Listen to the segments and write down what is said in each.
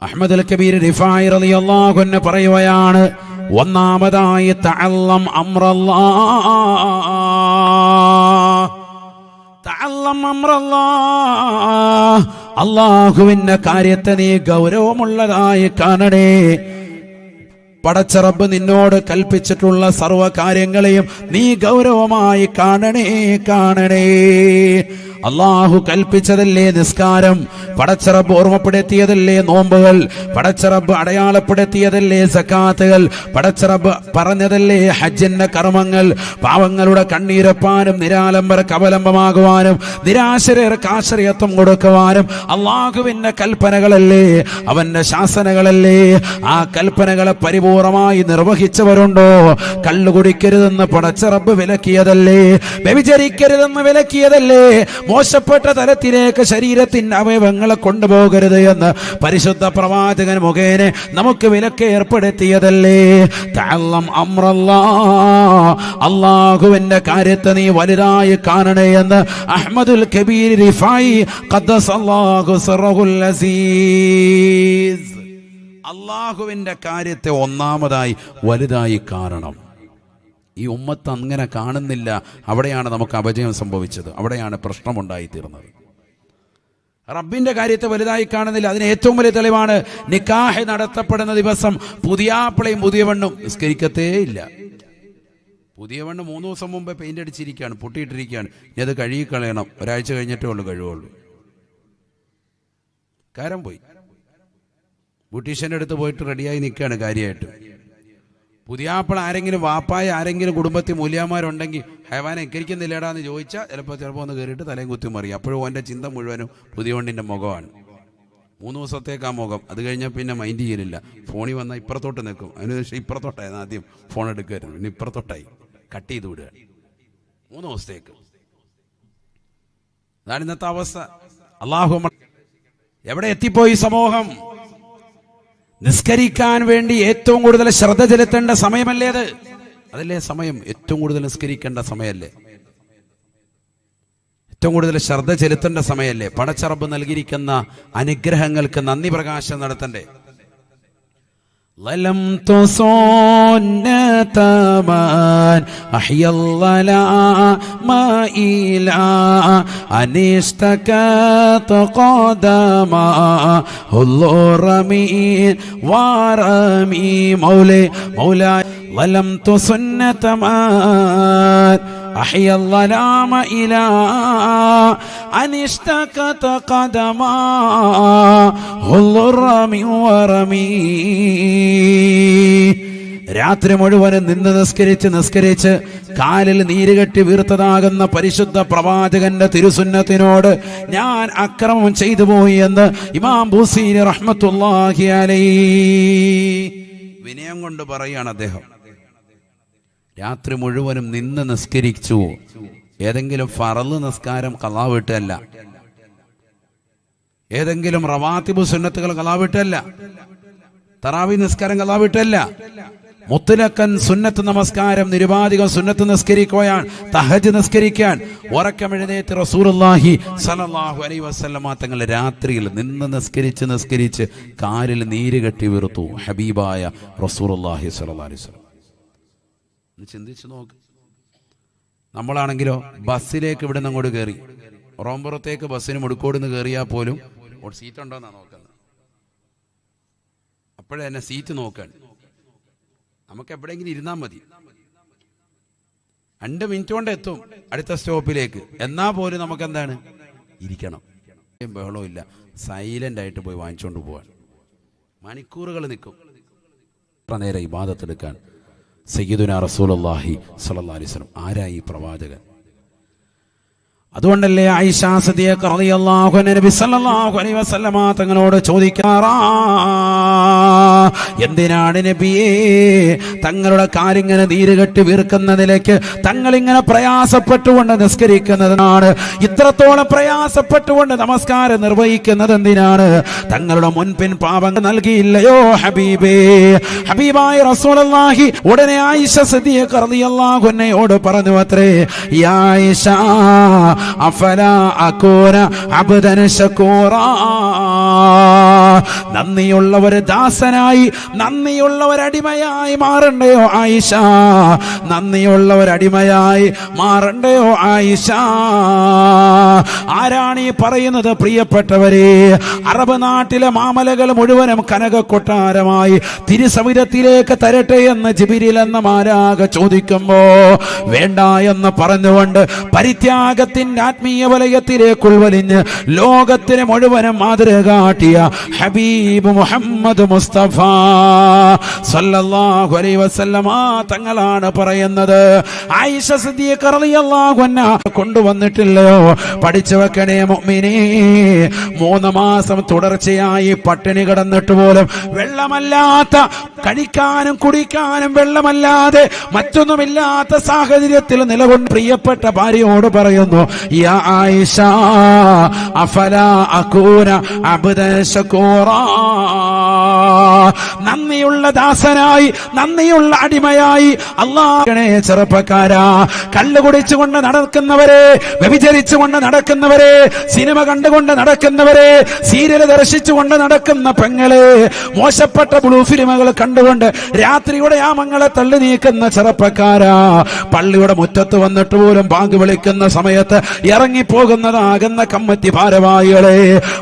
അഹ്മദുൽ കബീർ റിഫായി റളിയല്ലാഹു അൻഹു പറയുകയാണ്, ഒന്നാമതായി തഅല്ലം അംറല്ലാഹ്, തഅല്ലം അംറല്ലാഹ്, അല്ലാഹുവിന്റെ കാര്യത്തെ നീ ഗൗരവമുള്ളതായി കാണണേ. പടച്ച റബ്ബ് നിന്നോട് കൽപ്പിച്ചിട്ടുള്ള സർവ്വ കാര്യങ്ങളെയും നീ ഗൗരവമായി കാണണേ. അള്ളാഹു കൽപ്പിച്ചതല്ലേ നിസ്കാരം, പടച്ച റബ്ബ് ഓർമ്മപ്പെടുത്തിയതല്ലേ നോമ്പുകൾ, പടച്ച റബ്ബ് അടയാളപ്പെടുത്തിയതല്ലേ സക്കാത്തുകൾ, പടച്ച റബ്ബ് പറഞ്ഞതല്ലേ ഹജ്ജിന്റെ കർമ്മങ്ങൾ. പാവങ്ങളുടെ കണ്ണീരപ്പാനും നിരാലംബർക്ക് അവലംബമാകുവാനും നിരാശ്രയർക്ക് ആശ്രയത്വം കൊടുക്കുവാനും അള്ളാഹുവിന്റെ കൽപ്പനകളല്ലേ, അവന്റെ ശാസനകളല്ലേ. ആ കൽപ്പനകളെ പരിപൂർണമായി നിർവഹിച്ചവരുണ്ടോ? കള്ളു കുടിക്കരുതെന്ന് പടച്ച റബ്ബ് വിലക്കിയതല്ലേ, വ്യഭിചരിക്കരുതെന്ന് വിലക്കിയതല്ലേ, മോശപ്പെട്ട തലത്തിലേക്ക് ശരീരത്തിന്റെ അവയവങ്ങളെ കൊണ്ടുപോകരുത് എന്ന് പരിശുദ്ധ പ്രവാചകൻ മുഖേന നമുക്ക് വിലക്ക് ഏർപ്പെടുത്തിയതല്ലേ. തഅല്ലം അംറല്ലാഹ്, അല്ലാഹുവിന്റെ കാര്യത്തെ നീ വലുതായി കാണണേ എന്ന് അഹ്മദുൽ കബീർ റിഫായി ഖദ്ദസല്ലാഹു സിറഹുൽ അസീസ്. അല്ലാഹുവിന്റെ കാര്യത്തെ ഒന്നാമതായി വലുതായി കാണണം. ഈ ഉമ്മത്ത് അങ്ങനെ കാണുന്നില്ല. അവിടെയാണ് നമുക്ക് അപജയം സംഭവിച്ചത്, അവിടെയാണ് പ്രശ്നമുണ്ടായിത്തീർന്നത്. റബ്ബിന്റെ കാര്യത്തെ വലുതായി കാണുന്നില്ല. അതിന് ഏറ്റവും വലിയ തെളിവാണ് നിക്കാഹ് നടത്തപ്പെടുന്ന ദിവസം പുതിയാപ്പിളയും പുതിയ പെണ്ണും നിസ്കരിക്കത്തേ ഇല്ല. പുതിയ പെണ്ണ് 3 ദിവസം മുമ്പേ പെയിന്റ് അടിച്ചിരിക്കുകയാണ്, പൊട്ടിയിട്ടിരിക്കുകയാണ്. ഇനി അത് കഴുകിക്കളയണം, ഒരാഴ്ച കഴിഞ്ഞിട്ടേ ഉള്ളൂ കഴിവുള്ളൂ. കാരം പോയി ബ്യൂട്ടീഷ്യൻ്റെ അടുത്ത് പോയിട്ട് റെഡിയായി നിൽക്കുകയാണ് കാര്യമായിട്ട്. പുതിയാപ്പിള ആരെങ്കിലും വാപ്പായ ആരെങ്കിലും കുടുംബത്തിൽ മൂല്യന്മാരുണ്ടെങ്കിൽ ഹൈവാനെ എക്കരിക്കുന്നില്ലേടാന്ന് ചോദിച്ചാൽ ചിലപ്പോൾ ഒന്ന് കയറിയിട്ട് തലയും കുത്തി മറിയും. അപ്പോഴും ഓൻ്റെ ചിന്ത മുഴുവനും പുതിയവണ്ണിൻ്റെ മുഖമാണ്. 3 ദിവസത്തേക്ക് ആ മുഖം, അത് കഴിഞ്ഞാൽ പിന്നെ മൈൻഡ് ചെയ്യലില്ല. ഫോണിൽ വന്നാൽ ഇപ്പുറത്തോട്ട് നിൽക്കും. അതിനുശേഷം ഇപ്പുറത്തോട്ടായിരുന്നു ആദ്യം ഫോൺ എടുക്കുമായിരുന്നു, പിന്നെ ഇപ്പുറത്തോട്ടായി കട്ട് ചെയ്ത് വിടുകയാണ് 3 ദിവസത്തേക്ക്. അതാണ് ഇന്നത്തെ അവസ്ഥ. അല്ലാഹു എവിടെ എത്തിപ്പോയി സമൂഹം? നിസ്കരിക്കാൻ വേണ്ടി ഏറ്റവും കൂടുതൽ ശ്രദ്ധ ചെലുത്തേണ്ട സമയമല്ലേ അത്? അതല്ലേ സമയം? ഏറ്റവും കൂടുതൽ നിസ്കരിക്കേണ്ട സമയമല്ലേ? ഏറ്റവും കൂടുതൽ ശ്രദ്ധ ചെലുത്തേണ്ട സമയമല്ലേ? പടച്ച റബ്ബ് നൽകിയിരിക്കുന്ന അനുഗ്രഹങ്ങൾക്ക് നന്ദി പ്രകാശനം നടത്തണ്ടേ? ظلمت سنة من أحيا الظلام إلى أن اشتكت قدما الرمي ورمي مولاي ظلمت سنة من أحيا الظلام إلى أن اشتكت قدما الرمي ورمي. രാത്രി മുഴുവനും നിന്ന് നിസ്കരിച്ച് കാലിൽ നീരുകെട്ടി വീർത്തതാകുന്ന പരിശുദ്ധ പ്രവാചകന്റെ തിരുസുന്നത്തിനോട് ഞാൻ അക്രമം ചെയ്തു പോയി എന്ന് ഇമാം ബൂസീരി റഹ്മത്തുള്ളാഹി അലൈഹി വിനയം കൊണ്ട് പറയാണ് അദ്ദേഹം. രാത്രി മുഴുവനും നിന്ന് നിസ്കരിച്ചു. ഏതെങ്കിലും ഫറള് നിസ്കാരം ഖളാ വിട്ടല്ല, ഏതെങ്കിലും റവാത്തിബ് സുന്നത്തുകൾ ഖളാ വിട്ടല്ല, തറാവി നിസ്കാരം ഖളാ വിട്ടല്ല. മുത്തലക്കൻ സുന്നത്ത് നമസ്കാരം, നിരുപാധികം സുന്നത്ത് നിസ്കരിക്കുകയാണ്, തഹജ്ജുദ് നിസ്കരിക്കാൻ ഉറക്കമെഴുന്നേറ്റ് റസൂലുള്ളാഹി സ്വല്ലല്ലാഹു അലൈഹി വസല്ലമ തങ്ങൾ രാത്രിയിൽ നിന്ന് നിസ്കരിച്ച് കാലിൽ നീര് കെട്ടി വീർത്തു ഹബീബായ റസൂലുള്ളാഹി സ്വല്ലല്ലാഹു അലൈഹി വസല്ലം. ചിന്തിച്ചു നോക്ക്. നമ്മളാണെങ്കിലോ ബസ്സിലേക്ക് ഇവിടെ നിന്ന് അങ്ങോട്ട് കയറി, റോംപുറത്തേക്ക് ബസ്സിന് മുടുക്കോടുന്ന് കയറിയാൽ പോലും സീറ്റ് ഉണ്ടോന്നാണ് നോക്കുന്നത്. അപ്പോഴേ തന്നെ സീറ്റ് നോക്കാൻ നമുക്ക് എവിടെയെങ്കിലും ഇരുന്നാൽ മതി. 2 മിനിറ്റ് കൊണ്ട് എത്തും അടുത്ത സ്റ്റോപ്പിലേക്ക്. എന്നാൽ പോലും നമുക്ക് എന്താണ്, ഇരിക്കണം. ബഹളവും ഇല്ല, സൈലന്റ് ആയിട്ട് പോയി വാങ്ങിച്ചുകൊണ്ട് പോവാൻ. മണിക്കൂറുകൾ നിൽക്കും എത്ര നേരം ഇബാദത്തെടുക്കാൻ. സയ്യിദുനാ റസൂലുള്ളാഹി സ്വല്ലല്ലാഹു അലൈഹി വസല്ലം ആരായി പ്രവാചകൻ? അതുകൊണ്ടല്ലേ ആയിഷ സിദ്ദീഖ റളിയല്ലാഹു അൻഹ നബി സല്ലല്ലാഹു അലൈഹി വസല്ലമ തങ്ങളോട് ചോദിക്കാറാ, എന്തിനാണ് നബിയേ തങ്ങളുടെ കാലിങ്ങനെ നീരുകെട്ടി വീർക്കുന്ന നിലയ്ക്ക് തങ്ങളിങ്ങനെ പ്രയാസപ്പെട്ടുകൊണ്ട് നിസ്കരിക്കുന്നതിനാണ്? ഇത്രത്തോളം പ്രയാസപ്പെട്ടുകൊണ്ട് നമസ്കാരം നിർവഹിക്കുന്നത് എന്തിനാണ്? തങ്ങളുടെ മുൻപിൻ പാപങ്ങൾ നൽകിയില്ലയോ ഹബീബേ? ഹബീബായ റസൂലുള്ളാഹി ഉടനെ ആയിഷ സിദ്ദീഖ റളിയല്ലാഹു അൻഹയോട് പറഞ്ഞു അത്രേ, യാ ആയിഷ അഫലാ അകൂന അബ്ദൻ ശകൂറാ, നന്ദിയുള്ള ഒരു ദാസനായി, നന്ദിയുള്ള ഒരടിമയായി മാറണ്ടയോ ആയിഷ? നന്ദിയുള്ള ഒരടിമയായി മാറണ്ടയോ ആയിഷ? ആരാണ് ഈ പറയുന്നത്? പ്രിയപ്പെട്ടവരെ, അറബ് നാട്ടിലെ മാമലകൾ മുഴുവനും കനക കൊട്ടാരമായി തിരുസവിധത്തിലേക്ക് തരട്ടെ എന്ന് ജിബ്രീൽ എന്ന മാലാഖ ചോദിക്കുമ്പോ വേണ്ട എന്ന് പറഞ്ഞുകൊണ്ട് പരിത്യാഗത്തിന്റെ ആത്മീയ വലയത്തിലേക്ക് ഉൾവലിഞ്ഞ് ലോകത്തിന് മുഴുവനും മാതൃക കാട്ടിയ ഹബീബ് മുഹമ്മദ് മുസ്തഫ സല്ലല്ലാഹു അലൈഹി വസല്ലമ തങ്ങളാണ് പറയുന്നത്. ആയിഷ സിദ്ദീഖ റളിയല്ലാഹു അൻഹ കൊണ്ടുവന്നിട്ടില്ലയോ? പഠിച്ചു വെക്കണേ മുഅ്മിനീ, 3 മാസം തുടർച്ചയായി പട്ടിണി കിടന്നിട്ട് പോലും വെള്ളമല്ലാത്ത, കഴിക്കാനും കുടിക്കാനും വെള്ളമല്ലാതെ മറ്റൊന്നുമില്ലാത്ത സാഹചര്യത്തിൽ നിലകൊണ്ട് പ്രിയപ്പെട്ട ഭാര്യയോട് പറയുന്നു, യാ ആയിഷ അഫലാ അകൂന അബ്ദൻ ശകൂറാ, നന്ദിയുള്ള ദാസനായി, നന്ദിയുള്ള അടിമയായി അല്ലാഹുവേ. ചെറുപ്പക്കാരാ, കള്ളു കുടിച്ചുകൊണ്ട് നടക്കുന്നവരെ, വ്യഭിചരിച്ചുകൊണ്ട് നടക്കുന്നവരെ, സിനിമ കണ്ടുകൊണ്ട് നടക്കുന്നവരെ, സീരിയൽ ദർശിച്ചുകൊണ്ട് നടക്കുന്ന പെങ്ങളെ, മോശപ്പെട്ട ബ്ലൂ ഫിലിമുകൾ കണ്ടുകൊണ്ട് രാത്രിയുടെ യാമങ്ങളെ തള്ളി നീക്കുന്ന ചെറുപ്പക്കാരാ, പള്ളിയുടെ മുറ്റത്ത് വന്നിട്ട് പോലും ബാങ്ക് വിളിക്കുന്ന സമയത്ത് ഇറങ്ങിപ്പോകുന്നതാകുന്ന കമ്മിറ്റി ഭാരവാഹികളെ,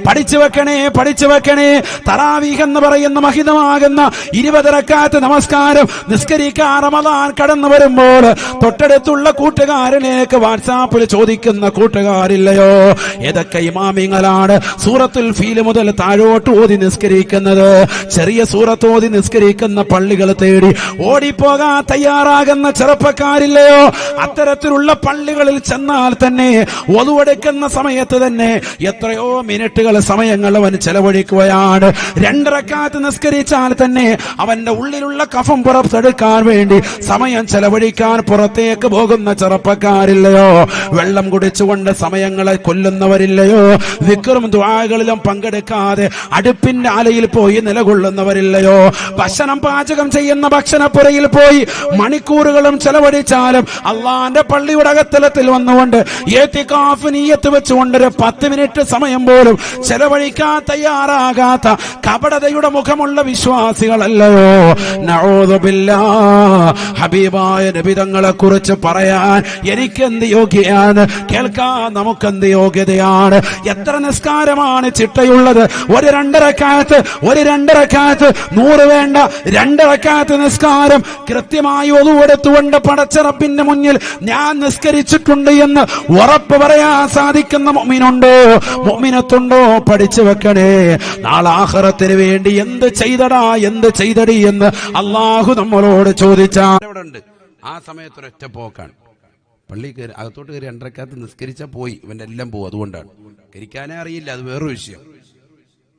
പഠിച്ചു വെക്കണേ, പഠിച്ചു വെക്കണേ. തറാവീഹ് എന്ന് പറയുന്ന മഹിതമാകുന്ന 20 റക്അത്ത് നമസ്കാരം നിസ്കരിക്കാൻ റമദാൻ കടന്നു വരുമ്പോൾ തൊട്ടടുത്തുള്ള കൂട്ടുകാരനേക്ക് വാട്സാപ്പിൽ ചോദിക്കുന്ന കൂട്ടുകാരില്ലയോ? ഏതൊക്കെ ഇമാമിങ്ങളാണ് സൂറത്തുൽ ഫീൽ മുതൽ താഴോട്ട് ഓതി നിസ്കരിക്കുന്നത്? ചെറിയ സൂറത്ത് ഓതി നിസ്കരിക്കുന്ന പള്ളികൾ തേടി ഓടിപ്പോകാൻ തയ്യാറാകുന്ന ചെറുപ്പക്കാരില്ലയോ? അത്തരത്തിലുള്ള പള്ളികളിൽ ചെന്നാൽ തന്നെ ഒതുവെടുക്കുന്ന സമയത്ത് തന്നെ എത്രയോ മിനിറ്റുകൾ, സമയങ്ങൾ അവൻ ചെലവഴിക്കുകയാണ്. 2 റക്അത്ത് നിസ്കരിച്ചാൽ തന്നെ അവന്റെ ഉള്ളിലുള്ള കഫം പുറത്തെടുക്കാൻ വേണ്ടി സമയം ചെലവഴിക്കാൻ പുറത്തേക്ക് പോകുന്ന ചെറുപ്പക്കാരില്ലയോ? വെള്ളം കുടിച്ചുകൊണ്ട് സമയങ്ങളെ കൊല്ലുന്നവരില്ലയോ? ദിക്റും ദുആകളിലും പങ്കെടുക്കാതെ അടുപ്പിന്റെ ആലയിൽ പോയി നിലകൊള്ളുന്നവരില്ലയോ? ഭക്ഷണം പാചകം ചെയ്യുന്ന ഭക്ഷണപ്പുരയിൽ പോയി മണിക്കൂറുകളും ചെലവഴിച്ചാലും അള്ളാന്റെ പള്ളിയുടെ അകത്തലത്തിൽ വന്നുകൊണ്ട് ഇഅ്തികാഫ് നിയ്യത്ത് വെച്ചുകൊണ്ട് ഒരു 10 മിനിറ്റ് സമയം പോലും ചെലവഴിക്കാൻ തയ്യാറാകാത്ത കപടതയുടെ മുഖമുള്ള വിശ്വാസികളല്ലയോ? നഊദു ബില്ലാഹ്. ഹബീബായ നബി തങ്ങളെ കുറിച്ച് പറയാൻ എനിക്കെന്ത് യോഗ്യയാണ്? കേൾക്കാൻ നമുക്കെന്ത് യോഗ്യതയാണ്? എത്ര നിസ്കാരമാണ് ചിട്ടയുള്ളത്? ഒരു 2 റക്അത്ത്, ഒരു 2 റക്അത്ത്, 100 വേണ്ട, 2 റക്അത്ത് നിസ്കാരം കൃത്യമായി ഒതുവെടുത്തുകൊണ്ട് പടച്ച റബ്ബിന്റെ മുന്നിൽ ഞാൻ നിസ്കരിച്ചിട്ടുണ്ട് എന്ന് ഉറപ്പ് പറയാൻ സാധിക്കുന്ന മുഅ്മിനുണ്ടോ? മുഅ്മിനത്തുണ്ടോ? പഠിച്ചു വെക്കണേ. നാളെ ആഖിറത്തിന് വേണ്ടി എന്ത് ചെയ്തടാ, എന്ത് ചെയ്തടി എന്ന് അള്ളാഹു നമ്മളോട് ചോദിച്ചാൽ ആ സമയത്ത് ഒരൊറ്റ പോക്കാണ്. പള്ളി കയറി അകത്തോട്ട് കയറി 2 റക്അത്ത് നിസ്കരിച്ചാൽ പോയി, ഇവന്റെ എല്ലാം പോകും. അതുകൊണ്ടാണ് കരിക്കാനേ അറിയില്ല, അത് വേറൊരു വിഷയം.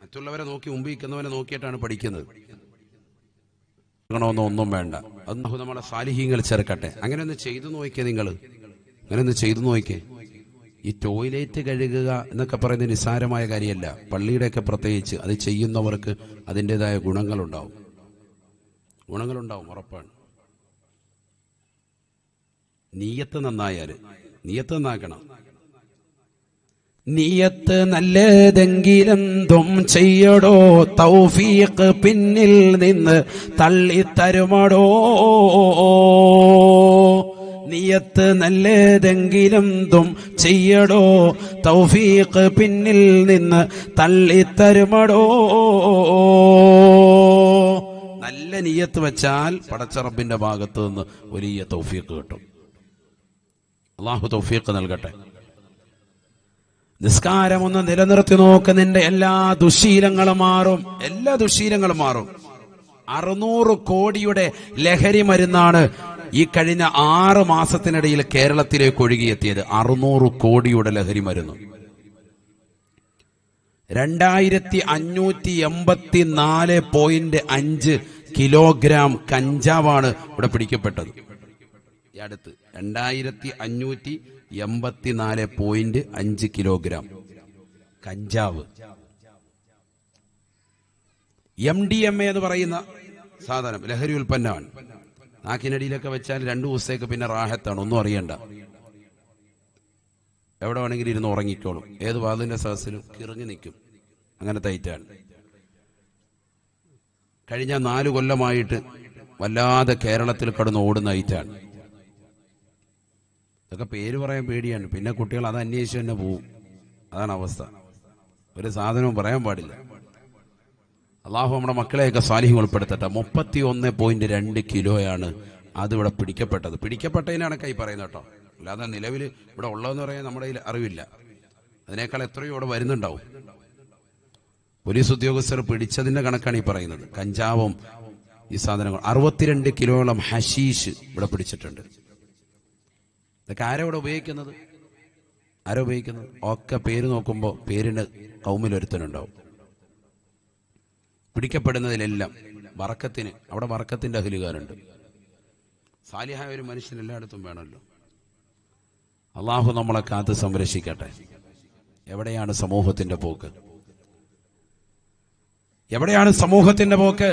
മറ്റുള്ളവരെ നോക്കി മുമ്പിൽ നിൽക്കുന്നവരെ നോക്കിയിട്ടാണ് പഠിക്കുന്നത്. ഒന്നും വേണ്ട, അത് നമ്മളെ സാലിഹീങ്ങൾ ചേർക്കട്ടെ. അങ്ങനെ ഒന്ന് ചെയ്തു നോക്കിയേ, നിങ്ങൾ അങ്ങനെ ഒന്ന് ചെയ്തു നോക്കിയേ. ഈ ടോയ്ലറ്റ് കഴുകുക എന്നൊക്കെ പറയുന്നത് നിസ്സാരമായ കാര്യമല്ല. പള്ളിയുടെയൊക്കെ പ്രത്യേകിച്ച് അത് ചെയ്യുന്നവർക്ക് അതിൻ്റെതായ ഗുണങ്ങളുണ്ടാവും, ഉറപ്പാണ്. നിയ്യത്ത് നന്നായാല്, നിയ്യത്ത് നന്നാക്കണം. നിയ്യത്ത് നല്ലതെങ്കിലെന്തും ചെയ്യടോ, തൗഫീഖ് പിന്നിൽ നിന്ന് തള്ളിത്തരുമടോ. നിയ്യത്ത് നല്ലതെങ്കിലെന്തും ചെയ്യടോ, തൗഫീഖ് പിന്നിൽ നിന്ന് തള്ളിത്തരുമടോ. നല്ല നിയ്യത്ത് വെച്ചാൽ പടച്ച റബ്ബിന്റെ ഭാഗത്ത് നിന്ന് വലിയ തൗഫീഖ് കിട്ടും. അല്ലാഹു തൗഫീഖ് നൽകട്ടെ. നിസ്കാരം ഒന്ന് നിലനിർത്തി നോക്ക്, നിന്റെ എല്ലാ ദുശീലങ്ങളും മാറും, എല്ലാ ദുശീലങ്ങളും മാറും. 600 കോടിയുടെ ലഹരി മരുന്നാണ് ഈ കഴിഞ്ഞ 6 മാസത്തിനിടയിൽ കേരളത്തിലേക്ക് ഒഴുകിയെത്തിയത്. 600 കോടിയുടെ ലഹരി മരുന്ന്. 2584.5 കിലോഗ്രാം കഞ്ചാവാണ് ഇവിടെ പിടിക്കപ്പെട്ടത്. ഈ അടുത്ത് 2584.5 കിലോഗ്രാം കഞ്ചാവ്. MDMA എന്ന് പറയുന്ന സാധനം ലഹരി ഉൽപ്പന്നമാണ്. നാക്കിനടിയിലൊക്കെ വെച്ചാൽ 2 ദിവസത്തേക്ക് പിന്നെ റാഹത്താണ്, ഒന്നും അറിയണ്ട. എവിടെ വേണമെങ്കിലും ഇരുന്ന് ഉറങ്ങിക്കോളും, ഏത് വാതിലിന്റെ സദസ്സിലും കിറങ്ങി നിൽക്കും. അങ്ങനെ തൈറ്റാണ്. കഴിഞ്ഞ 4 കൊല്ലമായിട്ട് വല്ലാതെ കേരളത്തിൽ കടന്ന് ഓടുന്ന ഐറ്റാണ്. ഇതൊക്കെ പേര് പറയാൻ പേടിയാണ്. പിന്നെ കുട്ടികൾ അത് അന്വേഷിച്ച് തന്നെ പോവും. അതാണ് അവസ്ഥ. ഒരു സാധനവും പറയാൻ പാടില്ല. അള്ളാഹു നമ്മുടെ മക്കളെയൊക്കെ സാലിഹ്യം ഉൾപ്പെടുത്തട്ടെ. 31.2 കിലോയാണ് അതിവിടെ പിടിക്കപ്പെട്ടത്. പിടിക്കപ്പെട്ടതിനാണ് കൈ പറയുന്നത് കേട്ടോ. അല്ലാതെ നിലവിൽ ഇവിടെ ഉള്ളതെന്ന് പറയാൻ നമ്മുടെ കയ്യിൽ അറിവില്ല. അതിനേക്കാൾ എത്രയോ ഇവിടെ വരുന്നുണ്ടാവും. പോലീസ് ഉദ്യോഗസ്ഥർ പിടിച്ചതിന്റെ കണക്കാണ് ഈ പറയുന്നത്. കഞ്ചാവും ഈ സാധനങ്ങൾ 62 കിലോളം ഹഷീഷ് ഇവിടെ പിടിച്ചിട്ടുണ്ട്. ഇതൊക്കെ ആരാ ഇവിടെ ഉപയോഗിക്കുന്നത്? ഒക്കെ പേര് നോക്കുമ്പോൾ പേരിന് കൗമിലൊരുത്തനുണ്ടാവും. പിടിക്കപ്പെടുന്നതിലെല്ലാം ബറക്കത്തിന്, അവിടെ ബറക്കത്തിന്റെ അഹ്ലുകാരുണ്ട്. സാലിഹായ ഒരു മനുഷ്യൻ എല്ലായിടത്തും വേണമല്ലോ. അള്ളാഹു നമ്മളെ കാത്ത് സംരക്ഷിക്കട്ടെ. എവിടെയാണ് സമൂഹത്തിന്റെ പോക്ക്?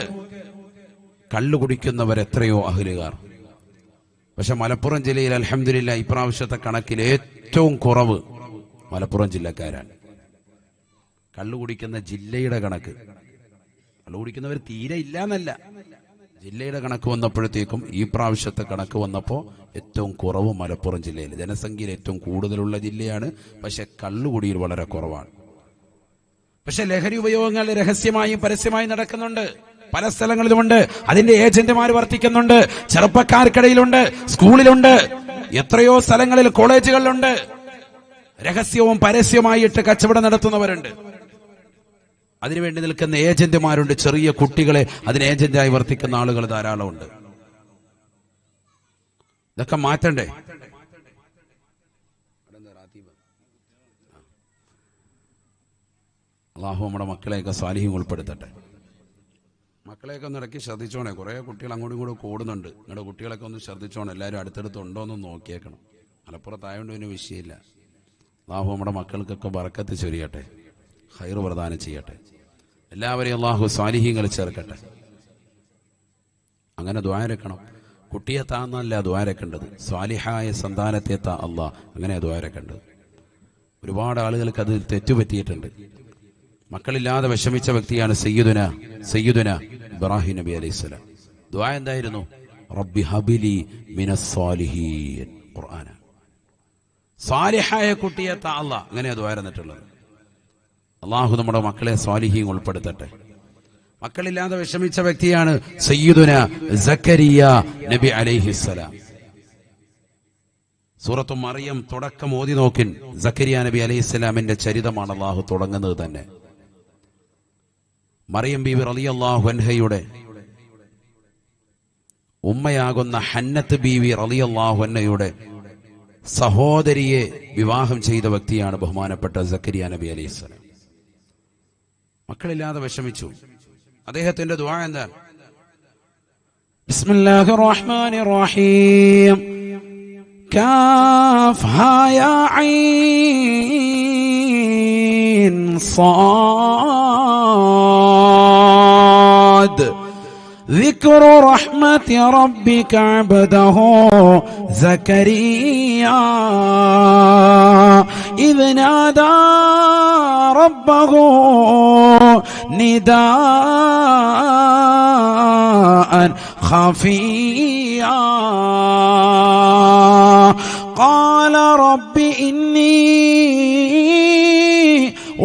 കള്ളു കുടിക്കുന്നവരെത്രയോ അഹ്ലുകാർ. പക്ഷെ മലപ്പുറം ജില്ലയിൽ അൽഹംദുലില്ലാ ഇപ്രാവശ്യത്തെ കണക്കിൽ ഏറ്റവും കുറവ് മലപ്പുറം ജില്ലക്കാരാണ്. കള്ളു കുടിക്കുന്ന ജില്ലയുടെ കണക്ക്, കള്ളു കുടിക്കുന്നവർ തീരെ ഇല്ല എന്നല്ല, ജില്ലയുടെ കണക്ക് വന്നപ്പോഴത്തേക്കും ഈ പ്രാവശ്യത്തെ കണക്ക് വന്നപ്പോൾ ഏറ്റവും കുറവ് മലപ്പുറം ജില്ലയിൽ. ജനസംഖ്യയിൽ ഏറ്റവും കൂടുതലുള്ള ജില്ലയാണ്, പക്ഷെ കള്ളുകുടിയിൽ വളരെ കുറവാണ്. പക്ഷെ ലഹരി ഉപയോഗങ്ങൾ രഹസ്യമായും പരസ്യമായും നടക്കുന്നുണ്ട്. പല സ്ഥലങ്ങളിലുമുണ്ട്. അതിന്റെ ഏജന്റുമാർ വർത്തിക്കുന്നുണ്ട്. ചെറുപ്പക്കാർക്കിടയിലുണ്ട്, സ്കൂളിലുണ്ട്, എത്രയോ സ്ഥലങ്ങളിൽ കോളേജുകളിലുണ്ട്. രഹസ്യവും പരസ്യമായിട്ട് കച്ചവടം നടത്തുന്നവരുണ്ട്. അതിനുവേണ്ടി നിൽക്കുന്ന ഏജന്റുമാരുണ്ട്. ചെറിയ കുട്ടികളെ അതിന് ഏജന്റായി വർത്തിക്കുന്ന ആളുകൾ ധാരാളമുണ്ട്. ഇതൊക്കെ മാറ്റണ്ടേ? അള്ളാഹു നമ്മുടെ മക്കളെയൊക്കെ സാലിഹ്യം ഉൾപ്പെടുത്തട്ടെ. മക്കളെയൊക്കെ ഒന്ന് ഇടയ്ക്ക് ശ്രദ്ധിച്ചോണേ. കുറേ കുട്ടികൾ അങ്ങോട്ടും ഇങ്ങോട്ടും കൂടുന്നുണ്ട്. നിങ്ങളുടെ കുട്ടികളൊക്കെ ഒന്ന് ശ്രദ്ധിച്ചോണേ. എല്ലാവരും അടുത്തടുത്ത് ഉണ്ടോയെന്ന് നോക്കിയേക്കണം. മലപ്പുറത്തായതുകൊണ്ട് പിന്നെ വിഷയമില്ല. അള്ളാഹു നമ്മുടെ മക്കൾക്കൊക്കെ ബറക്കത്ത് ചൊരിയട്ടെ, ഖൈർ പ്രദാനം ചെയ്യട്ടെ. എല്ലാവരെയും അള്ളാഹു സാലിഹ്യങ്ങൾ ചേർക്കട്ടെ. അങ്ങനെ ദ്വാരക്കണം. കുട്ടിയെ താന്നല്ല ദ്വാരക്കേണ്ടത്, സ്വാലിഹായ സന്താനത്തെ താ അള്ളാഹ്, അങ്ങനെ ദ്വാരക്കേണ്ടത്. ഒരുപാട് ആളുകൾക്ക് അത് തെറ്റുപറ്റിയിട്ടുണ്ട്. മക്കളില്ലാതെ വിഷമിച്ച വ്യക്തിയാണ് സയ്യിദുന ഇബ്രാഹിം നബി അലൈഹിസ്സലാം. ദുആ എന്തായിരുന്നു? റബ്ബി ഹബിലി മിനസ് സ്വാലിഹീൻ. ഖുർആന. സാലിഹായ കുട്ടിയെ താ അള്ളാഹ്, അങ്ങനെയാ ദുആ ഇരുന്നിട്ടുള്ളത്. അള്ളാഹു നമ്മുടെ മക്കളെ സ്വാലിഹീൻ ഉൾപ്പെടുത്തട്ടെ. മക്കളില്ലാതെ വിഷമിച്ച വ്യക്തിയാണ് സയ്യിദുന സക്കരിയ നബി അലൈഹിസ്സലാം. സൂറത്തു മറിയം തുടക്കം ഓതി നോക്കിൻ. സക്കരിയ നബി അലൈഹിസ്സലാമിന്റെ ചരിതമാണ് അള്ളാഹു തുടങ്ങുന്നത് തന്നെ. മറിയം ബീവി റളിയല്ലാഹു അൻഹയുടെ ഉമ്മയാകുന്ന ഹന്നത്ത് ബീവി റളിയല്ലാഹു അൻഹയുടെ സഹോദരിയെ വിവാഹം ചെയ്ത വ്യക്തിയാണ് ബഹുമാനപ്പെട്ട സക്കരിയ നബി അലൈഹിസ്സലാം. മക്കളില്ലാതെ വിഷമിച്ചു. അദ്ദേഹത്തിന്റെ ദുആ എന്താണ്? ബിസ്മില്ലാഹിർ റഹ്മാനിർ റഹീം. കാഫ്ഹാ യാ ഐൻ സാദ്. ذكر رحمة ربك عبده زكريا إذ نادى ربه نداء خفيا قال رب إني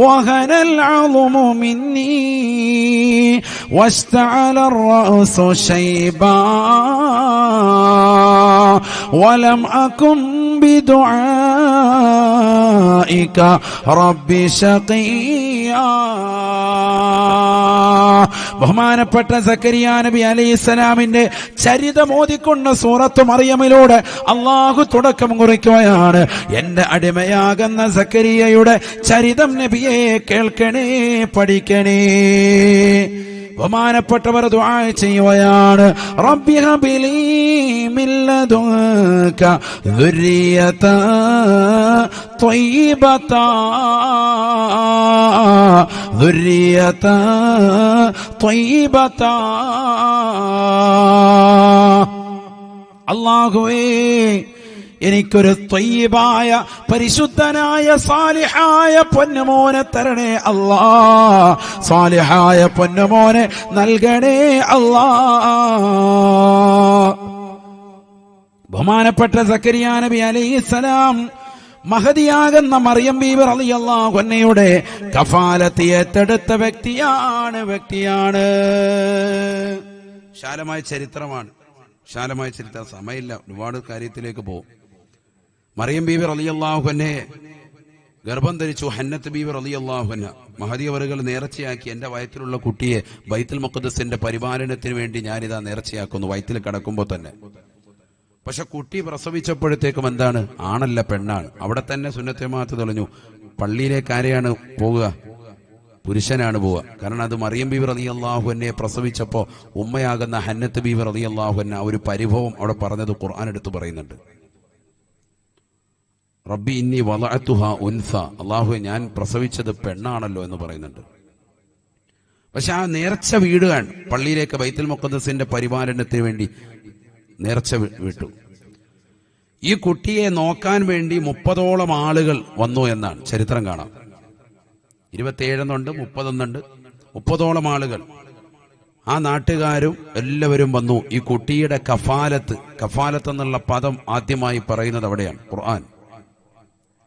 وهن العظم مني واشتعل الرأس شيبا ولم أكن بدعائك رب شقيا. ബഹുമാനപ്പെട്ട സക്കരിയ നബി അലൈഹിസ്സലാമിന്റെ ചരിതം ഓതിക്കൊണ്ട സൂറത്തു മറിയമിലൂടെ അള്ളാഹു തുടക്കം കുറിക്കുകയാണ്. എന്റെ അടിമയാകുന്ന സക്കരിയയുടെ ചരിതം നബിയെ കേൾക്കണേ, പഠിക്കണേ. ബഹുമാനപ്പെട്ടവർ ദുആ ചെയ്യുകയാണ്. റബ്ബി ഹബിലി മിൻ ലദുൻക ദുർരിയതൻ ത്വയ്യിബതൻ. അല്ലാഹുവേ, എനിക്കൊരു ത്വയ്യിബായ പരിശുദ്ധനായ സാലിഹായ പൊന്നുമോനെ തരണേ അല്ലാ, സാലിഹായ പൊന്നുമോനെ നൽകണേ അല്ലാ. ബഹുമാനപ്പെട്ട സക്കരിയ നബി അലൈഹിസ്സലാം മഹദിയാകുന്ന മറിയം ബീവി റളിയല്ലാഹു അൻഹയുടെ കഫാലത്ത് ഏറ്റെടുത്ത വ്യക്തിയാണ്. വിശാലമായ ചരിത്രമാണ്, വിശാലമായ ചരിത്രം. സമയമില്ല, ഒരുപാട് കാര്യത്തിലേക്ക് പോകും. മറിയം ബീവി റളിയല്ലാഹു അൻഹയെ ഗർഭം ധരിച്ചു ഹന്നത്ത് ബീവി റളിയല്ലാഹു അൻഹ. മഹദി അവറുകൾ നേർച്ചയാക്കി, എന്റെ വയറ്റിലുള്ള കുട്ടിയെ ബൈത്തുൽ മുഖദ്ദസിന്റെ പരിപാലനത്തിന് വേണ്ടി ഞാനിതാ നേർച്ചയാക്കുന്നു, വയറ്റിൽ കിടക്കുമ്പോൾ തന്നെ. പക്ഷെ കുട്ടി പ്രസവിച്ചപ്പോഴത്തേക്കും എന്താണ്, ആണല്ല പെണ്ണാണ്. അവിടെ തന്നെ സുന്നത്തെ ജമാഅത്ത് തെളിഞ്ഞു, പള്ളിയിലേക്ക് ആരെയാണ് പോകുക, പുരുഷനാണ് പോവുക. കാരണം അത് മറിയം ബീവി റളിയല്ലാഹു അൻഹയെ പ്രസവിച്ചപ്പോ ഉമ്മയാകുന്ന ഹന്നത്ത് ബീവി റളിയല്ലാഹു അൻഹ ഒരു പരിഭവം അവിടെ പറഞ്ഞത് ഖുർആൻ എടുത്ത് പറയുന്നുണ്ട്. റബ്ബി ഇന്നി വദഅതുഹാ ഉൻസ, അല്ലാഹുവേ ഞാൻ പ്രസവിച്ചത് പെണ്ണാണല്ലോ എന്ന് പറയുന്നുണ്ട്. പക്ഷെ ആ നേർച്ച വീടുകാൻ പള്ളിയിലേക്ക് ബൈത്തുൽ മുഖദ്ദസിന്റെ പരിപാലനത്തിന് വേണ്ടി നേർച്ച വിട്ടു. ഈ കുട്ടിയെ നോക്കാൻ വേണ്ടി 30ഓളം ആളുകൾ വന്നു എന്നാണ് ചരിത്രം കാണാം. 27 എന്നുണ്ട്, 30 എന്നുണ്ട്, 30ഓളം ആളുകൾ. ആ നാട്ടുകാരും എല്ലാവരും വന്നു. ഈ കുട്ടിയുടെ കഫാലത്ത് എന്നുള്ള പദം ആദ്യമായി പറയുന്നത് അവിടെയാണ്. ഖുർആൻ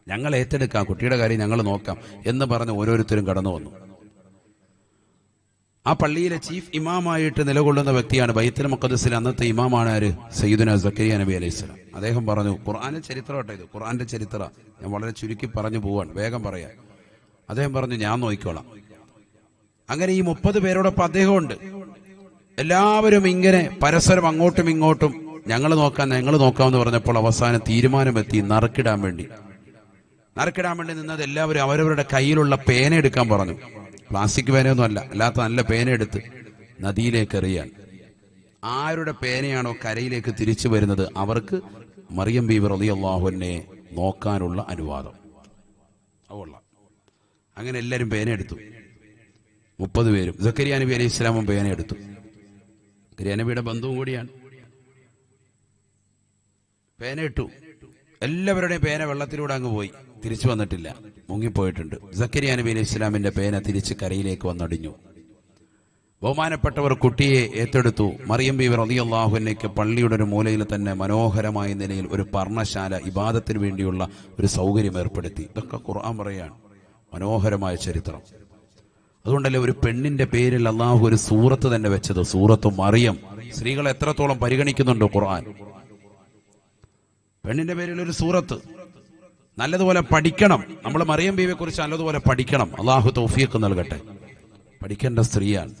ഞങ്ങൾ ഏറ്റെടുക്കാം, കുട്ടിയുടെ കാര്യം ഞങ്ങൾ നോക്കാം എന്ന് പറഞ്ഞ് ഓരോരുത്തരും കടന്നു വന്നു. ആ പള്ളിയിലെ ചീഫ് ഇമാമായിട്ട് നിലകൊള്ളുന്ന വ്യക്തിയാണ്, ബൈത്തുൽ മുഖദ്ദസിലെ അന്നത്തെ ഇമാമാണ് ആര്, സയ്യിദുനാ സക്കരിയ നബി അലൈഹിസ്സലാം. അദ്ദേഹം പറഞ്ഞു, ഖുർആന്റെ ചരിത്രമാട്ടെ ഇത്, ഖുർആന്റെ ചരിത്രം ഞാൻ വളരെ ചുരുക്കി പറഞ്ഞു പോവാണ്, വേഗം പറയാം. അദ്ദേഹം പറഞ്ഞു ഞാൻ നോക്കിക്കോളാം. അങ്ങനെ ഈ 30 പേരോടൊപ്പം അദ്ദേഹം ഉണ്ട്. എല്ലാവരും ഇങ്ങനെ പരസ്പരം അങ്ങോട്ടും ഇങ്ങോട്ടും ഞങ്ങൾ നോക്കാമെന്ന് പറഞ്ഞപ്പോൾ അവസാനം തീരുമാനമെത്തി നറുക്കിടാൻ വേണ്ടി നിന്നത് എല്ലാവരും അവരവരുടെ കയ്യിലുള്ള പേന എടുക്കാൻ പറഞ്ഞു. പ്ലാസ്റ്റിക് പേനയൊന്നും അല്ല, അല്ലാത്ത നല്ല പേന എടുത്ത് നദിയിലേക്ക് എറിയാൻ. ആരുടെ പേനയാണോ കരയിലേക്ക് തിരിച്ചു വരുന്നത് അവർക്ക് മറിയം ബീവി റളിയല്ലാഹു അൻഹയെ നോക്കാനുള്ള അനുവാദം. അങ്ങനെ എല്ലാവരും പേന എടുത്തു, 30 പേരും. സക്കരിയ നബി അലൈഹി ഇസ്ലാമും പേന എടുത്തു. സക്കരിയ നബിയുടെ ബന്ധുവും കൂടിയാണ്. പേന ഇട്ടു. എല്ലാവരുടെയും പേന വെള്ളത്തിലൂടെ അങ്ങ് പോയി, തിരിച്ചു വന്നിട്ടില്ല, മുങ്ങിപ്പോയിട്ടുണ്ട്. സക്കരിയ നബി അലൈഹി ഇസ്ലാമിന്റെ പേന തിരിച്ച് കരയിലേക്ക് വന്നടിഞ്ഞു. ബഹുമാനപ്പെട്ടവർ കുട്ടിയെ ഏറ്റെടുത്തു. മറിയം ബീവി റളിയല്ലാഹു അൻഹയ്ക്ക് പള്ളിയുടെ ഒരു മൂലയിൽ തന്നെ മനോഹരമായ നിലയിൽ ഒരു പർണശാല, ഇബാദത്തിന് വേണ്ടിയുള്ള ഒരു സൗകര്യം ഏർപ്പെടുത്തി. ഇതൊക്കെ ഖുർആൻ പറയാണ്, മനോഹരമായ ചരിത്രം. അതുകൊണ്ടല്ലേ ഒരു പെണ്ണിന്റെ പേരിൽ അള്ളാഹു ഒരു സൂറത്ത് തന്നെ വെച്ചത്, സൂറത്തു മറിയം. സ്ത്രീകളെ എത്രത്തോളം പരിഗണിക്കുന്നുണ്ടോ ഖുർആൻ. പെണ്ണിന്റെ പേരിൽ ഒരു സൂറത്ത്. നല്ലതുപോലെ പഠിക്കണം. നമ്മൾ മറിയം ബീവിയെ കുറിച്ച് നല്ലതുപോലെ പഠിക്കണം. അള്ളാഹു തൗഫീഖ് നൽകട്ടെ. പഠിക്കേണ്ട സ്ത്രീയാണ്,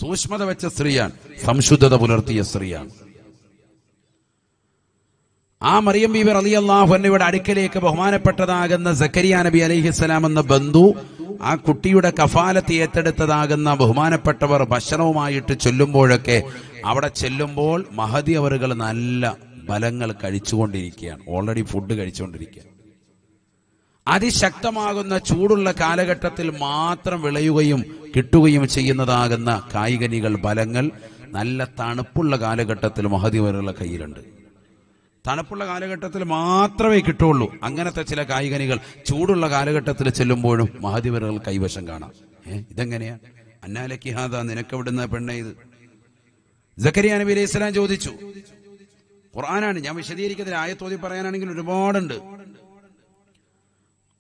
സൂക്ഷ്മത വെച്ച സ്ത്രീയാണ്, സംശുദ്ധത പുലർത്തിയ സ്ത്രീയാണ്. ആ മറിയം ബീവി റളിയല്ലാഹു അൻഹയുടെ അടുക്കലേക്ക് ബഹുമാനപ്പെട്ടതാകുന്ന സക്കരിയ നബി അലൈഹിസ്സലാം എന്ന ബന്ധു, ആ കുട്ടിയുടെ കഫാലത്ത് ഏറ്റെടുത്തതാകുന്ന ബഹുമാനപ്പെട്ടവർ ഭക്ഷണവുമായിട്ട് ചൊല്ലുമ്പോഴൊക്കെ അവിടെ ചെല്ലുമ്പോൾ മഹദി അവറുകൾ നല്ല ബലങ്ങൾ കഴിച്ചുകൊണ്ടിരിക്കുകയാണ്. Already food കഴിച്ചുകൊണ്ടിരിക്കുകയാണ്. അതിശക്തമാകുന്ന ചൂടുള്ള കാലഘട്ടത്തിൽ മാത്രം വിളയുകയും കിട്ടുകയും ചെയ്യുന്നതാകുന്ന കായികനികൾ, ബലങ്ങൾ നല്ല തണുപ്പുള്ള കാലഘട്ടത്തിൽ മഹദി അവറുകളുടെ കയ്യിലുണ്ട്. തണുപ്പുള്ള കാലഘട്ടത്തിൽ മാത്രമേ കിട്ടുള്ളൂ. അങ്ങനത്തെ ചില കായികനികൾ ചൂടുള്ള കാലഘട്ടത്തിൽ ചെല്ലുമ്പോഴും മഹദി അവറുകൾ കൈവശം കാണാം. ഇതെങ്ങനെയാ? അന്നാലക്കി ഹാദാ, നിനക്കെവിടുന്ന പെണ്ണ ഇത്? സക്കരിയ നബി അലൈഹി സ്വലാം ചോദിച്ചു. ഖുർആനാണ്, ഞാൻ വിശദീകരിക്കുന്നതിൽ ആയത്തോതി പറയാനാണെങ്കിൽ ഒരുപാടുണ്ട്.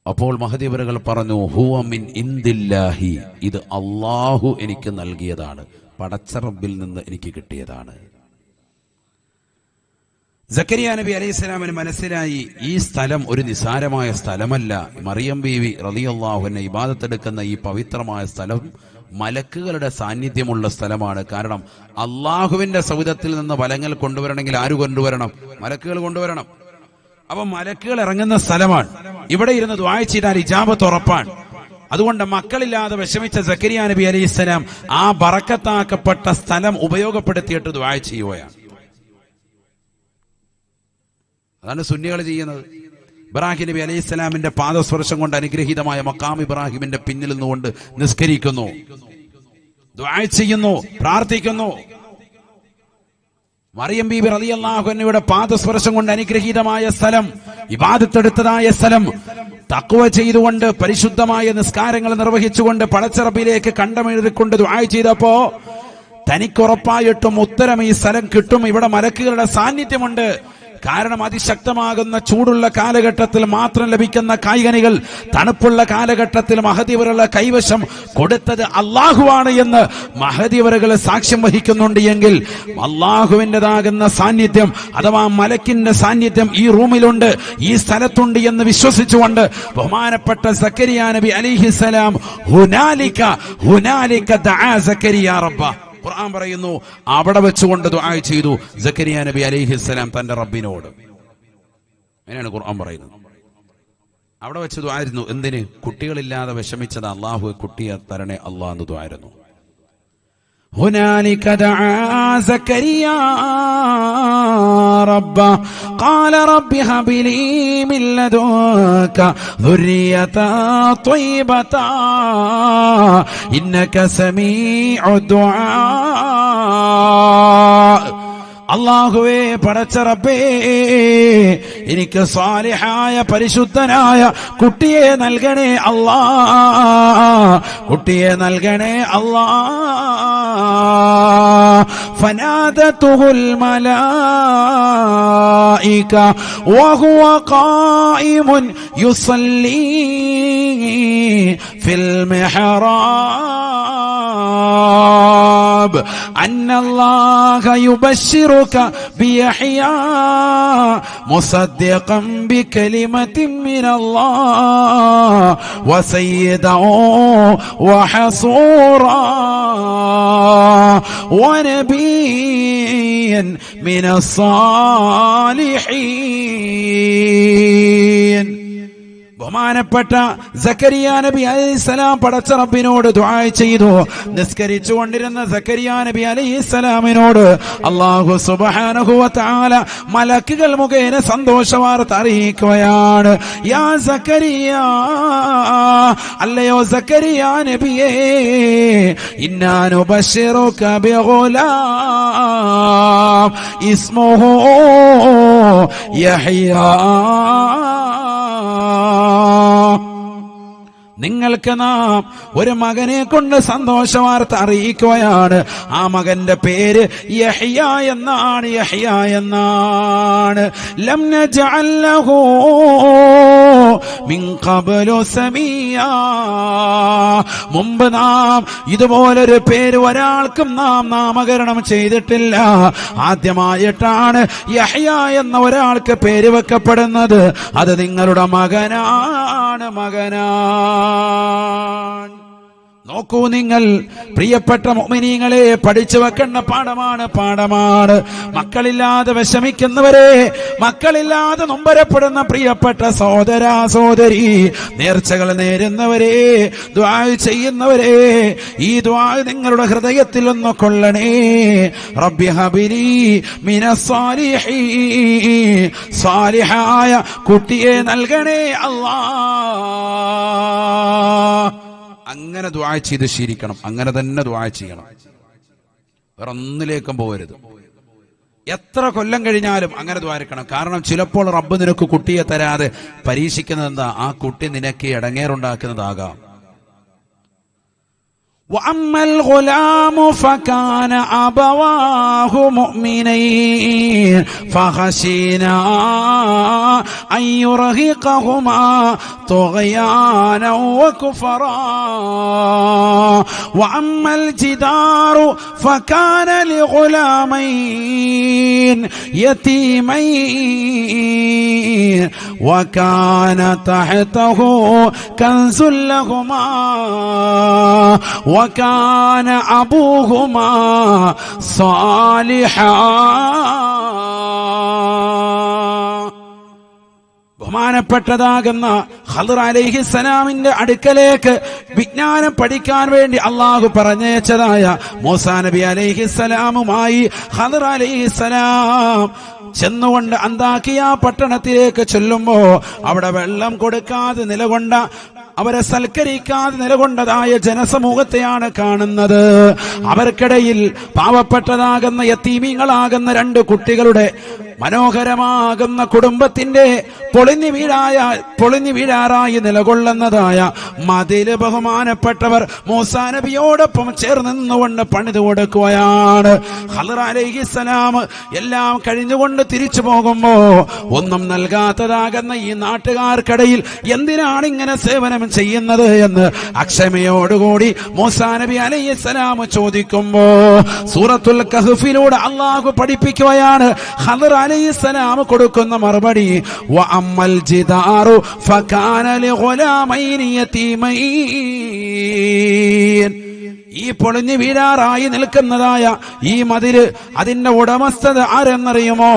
അപ്പോൾ മഹദി അവറുകൾ പറഞ്ഞു, ഹുവ മിൻ ഇൻദില്ലാഹി, ഇത് അല്ലാഹു എനിക്ക് നൽകിയതാണ്, പടച്ച റബ്ബിൽ നിന്ന് എനിക്ക് കിട്ടിയതാണ്. സക്കരിയ നബി അലൈഹിസ്സലാമിന് മനസ്സിലായി, ഈ സ്ഥലം ഒരു നിസാരമായ സ്ഥലമല്ല. മറിയം ബീവി റളിയല്ലാഹു അൻഹ ഇബാദത്തെടുക്കുന്ന ഈ പവിത്രമായ സ്ഥലം മലക്കുകളുടെ സാന്നിധ്യമുള്ള സ്ഥലമാണ്. കാരണം അള്ളാഹുവിന്റെ സൗദത്തിൽ നിന്ന് ഫലങ്ങൾ കൊണ്ടുവരണമെങ്കിൽ ആര് കൊണ്ടുവരണം? മലക്കുകൾ കൊണ്ടുവരണം. അപ്പൊ മലക്കുകൾ ഇറങ്ങുന്ന സ്ഥലമാണ്. ഇവിടെ ഇരുന്ന് ദുആ ചെയ്താൽ ഇജാബത്ത് ഉറപ്പാണ്. അതുകൊണ്ട് മക്കളില്ലാതെ വിഷമിച്ച സക്കരിയ നബി അലൈഹിസ്സലാം ആ ബറക്കത്താക്കപ്പെട്ട സ്ഥലം ഉപയോഗപ്പെടുത്തിയിട്ട് ദുആ ചെയ്യുകയാണ്. അതാണ് സുന്നികൾ ചെയ്യുന്നത്. ഇബ്രാഹിം നബി അലൈഹി സ്വലാമിന്റെ പാദസ്പർശം കൊണ്ട് അനുഗ്രഹീതമായ മഖാം ഇബ്രാഹിമിന്റെ പിന്നിൽ നിന്നുകൊണ്ട് നിസ്കരിക്കുന്നു, ദുആ ചെയ്യുന്നു, പ്രാർത്ഥിക്കുന്നു. മറിയം ബീബി റളിയല്ലാഹു അൻഹയുടെ പാദസ്പർശം കൊണ്ട് അനുഗ്രഹീതമായ സ്ഥലം, ഇബാദത്തെടുത്തതായ സ്ഥലം, തഖ്വ ചെയ്തുകൊണ്ട് പരിശുദ്ധമായ നിസ്കാരങ്ങൾ നിർവഹിച്ചുകൊണ്ട് പടച്ചറബിലേക്ക് കണ്ടമെഴുതിക്കൊണ്ട് ദുആ ചെയ്തപ്പോ തനിക്കുറപ്പായിട്ടും ഉത്തരം ഈ സ്ഥലം കിട്ടും, ഇവിടെ മലക്കുകളുടെ സാന്നിധ്യമുണ്ട്. കാരണം അതിശക്തമാകുന്ന ചൂടുള്ള കാലഘട്ടത്തിൽ മാത്രം ലഭിക്കുന്ന കായ്കനികൾ തണുപ്പുള്ള കാലഘട്ടത്തിൽ മഹദിവറുടെ കൈവശം കൊടുത്തത് അള്ളാഹുവാണ് എന്ന് മഹദിവറുകൾ സാക്ഷ്യം വഹിക്കുന്നുണ്ട് എങ്കിൽ അള്ളാഹുവിൻ്റെതാകുന്ന സാന്നിധ്യം അഥവാ മലക്കിന്റെ സാന്നിധ്യം ഈ റൂമിലുണ്ട്, ഈ സ്ഥലത്തുണ്ട് എന്ന് വിശ്വസിച്ചുകൊണ്ട് ബഹുമാനപ്പെട്ട സക്കരിയ നബി അലൈഹിസ്സലാം ഹുനാലിക ദഅ സക്കരിയ റബ്ബ, ഖുർആൻ പറയുന്നു അവിടെ വെച്ചുകൊണ്ട് ദുആ ചെയ്തു സക്കരിയ നബി അലൈഹിസ്സലാം തന്റെ റബ്ബിനോട്. അങ്ങനെയാണ് ഖുർആൻ പറയുന്നത്. അവിടെ വെച്ച് ദുആ ആയിരുന്നു. എന്തിന്? കുട്ടികളില്ലാതെ വിഷമിച്ചത് അല്ലാഹു കുട്ടിയെ തരണേ അല്ലാഹ് എന്ന് ദുആ ആയിരുന്നു. هنالك دعا زكريا ربه قال رب هب لي من لدنك ذرية طيبة إنك سميع الدعاء. അല്ലാഹുവേ, പടച്ച റബ്ബേ, എനിക്ക് സാലിഹായ പരിശുദ്ധനായ കുട്ടിയെ നൽകണേ അല്ലാ, കുട്ടിയെ നൽകണേ അല്ലാ. ഫനാദതുഹുൽ മലായിക വഹുവ ഖായിമുൻ യുസല്ലി ഫിൽ മിഹ്റാബ് അന്നല്ലാഹ യുബശ്ശിറു بيحيى مصدقا بكلمة من الله وسيدا وحصورا ونبيا من الصالحين. ബഹുമാനപ്പെട്ട സക്കരിയ നബി അലൈഹിസ്സലാം പടച്ച റബ്ബിനോട് ദുആ ചെയ്തു. നിസ്കരിച്ചുകൊണ്ടിരുന്ന സക്കരിയ നബി അലൈഹിസ്സലാമിനോട് അല്ലാഹു സുബ്ഹാനഹു വ തആല മലക്കുകൾ മുഖേന സന്തോഷവാർത്ത അറിയിക്കുകയാണ്. യാ സക്കരിയ, അല്ലയോ സക്കരിയ നബിയേ, ഇന്നാ നുബശ്ശിറുക ബിഗുലാം ഇസ്മുഹു യഹ്യാ. നിങ്ങൾക്ക് നാം ഒരു മകനെ കൊണ്ട് സന്തോഷവാർത്ത അറിയിക്കുകയാണ്. ആ മകന്റെ പേര് യഹ്യ എന്നാണ്. യഹ്യ എന്നാണ്. ലം നജഅൽ ലഹു മിൻ ഖബ്ലു സമീയാ. മുമ്പ് നാം ഇതുപോലൊരു പേര് ഒരാൾക്കും നാം നാമകരണം ചെയ്തിട്ടില്ല. ആദ്യമായിട്ടാണ് യഹ്യ എന്ന ഒരാൾക്ക് പേര് വെക്കപ്പെടുന്നത്. അത് നിങ്ങളുടെ മകനാണ്, മകനാണ്. നോക്കൂ നിങ്ങൾ പ്രിയപ്പെട്ട മുഅ്മിനീങ്ങളെ, പഠിച്ചു വെക്കേണ്ട പാഠമാണ്. മക്കളില്ലാതെ വിഷമിക്കുന്നവരെ, മക്കളില്ലാതെ നൊമ്പരപ്പെടുന്ന പ്രിയപ്പെട്ട സഹോദര സഹോദരി, നേർച്ചകൾ നേരുന്നവരെ, ദുആ ചെയ്യുന്നവരെ, ഈ ദുആ നിങ്ങളുടെ ഹൃദയത്തിൽ ഒന്ന് കൊള്ളണേ. റബ്ബി ഹബിലി മിനസ്സാലിഹീൻ, സാലിഹായ കുട്ടിയെ നൽകണേ അല്ലാഹ്. അങ്ങനെ ദുആ ചെയ്ത് ശീലിക്കണം. അങ്ങനെ തന്നെ ദുആ ചെയ്യണം. വേറെ ഒന്നിലേക്കും പോകരുത്. എത്ര കൊല്ലം കഴിഞ്ഞാലും അങ്ങനെ ദ്വാരിക്കണം. കാരണം ചിലപ്പോൾ റബ്ബ് നിനക്ക് കുട്ടിയെ തരാതെ പരീക്ഷിക്കുന്നത് എന്താ? ആ കുട്ടി നിനക്ക് ഇടങ്ങേറുണ്ടാക്കുന്നതാകാം. وأما الغلام فكان أبواه مؤمنين فخشينا أن يرهقهما طغيانا وكفرا وأما الجدار فكان لغلامين يتيمين وكان تحته كنز لهما وكان أبوهما صالحا. ബഹുമാനപ്പെട്ടതാകുന്ന ഖദർ അലൈഹിസ്സലാമിന്റെ അടുക്കലേക്ക് വിജ്ഞാനം പഠിക്കാൻ വേണ്ടി അള്ളാഹു പറഞ്ഞയച്ചതായ മൂസാ നബി അലൈഹിസ്സലാമുമായി ഖദർ അലൈഹിസ്സലാം ചെന്നുകൊണ്ട് അന്താക്കിയ പട്ടണത്തിലേക്ക് ചെല്ലുമ്പോ അവിടെ വെള്ളം കൊടുക്കാതെ നിലകൊണ്ട അവരെ സൽക്കരിക്കാതെ നിലകൊണ്ടതായ ജനസമൂഹത്തെയാണ് കാണുന്നത്. അവർക്കിടയിൽ പാവപ്പെട്ടതാകുന്ന യതീമീങ്ങളാകുന്ന 2 കുട്ടികളുടെ മനോഹരമാകുന്ന കുടുംബത്തിന്റെ പൊളിഞ്ഞു വീഴാറായി നിലകൊള്ളുന്നതായ മതില് ബഹുമാനപ്പെട്ടവർ മൂസാ നബിയോടൊപ്പം ചേർന്ന് നിന്നുകൊണ്ട് പണിതു കൊടുക്കുകയാണ്. ഖളിർ അലൈഹിസ്സലാം എല്ലാം കഴിഞ്ഞുകൊണ്ട് തിരിച്ചു പോകുമ്പോ ഒന്നും നൽകാത്തതാകുന്ന ഈ നാട്ടുകാർക്കിടയിൽ എന്തിനാണ് ഇങ്ങനെ സേവനം ചെയ്യുന്നത് എന്ന് അക്ഷമയോടുകൂടി മൂസാ നബി അലൈഹിസ്സലാം ചോദിക്കുമ്പോ സൂറത്തുൽ കഹ്ഫിലൂടെ അള്ളാഹു പഠിപ്പിക്കുകയാണ്. ഖളിർ അലൈഹിസ്സലാം കൊടുക്കുന്ന മറുപടി വഅമ്മൽ ജിദാറു ഫകാന ലിഗുലാമൈനി യതീമൈൻ. ഈ പൊളിഞ്ഞു വീഴാറായി നിൽക്കുന്നതായ ഈ മതില് അതിന്റെ ഉടമസ്ഥത ആരെന്നറിയുമോ?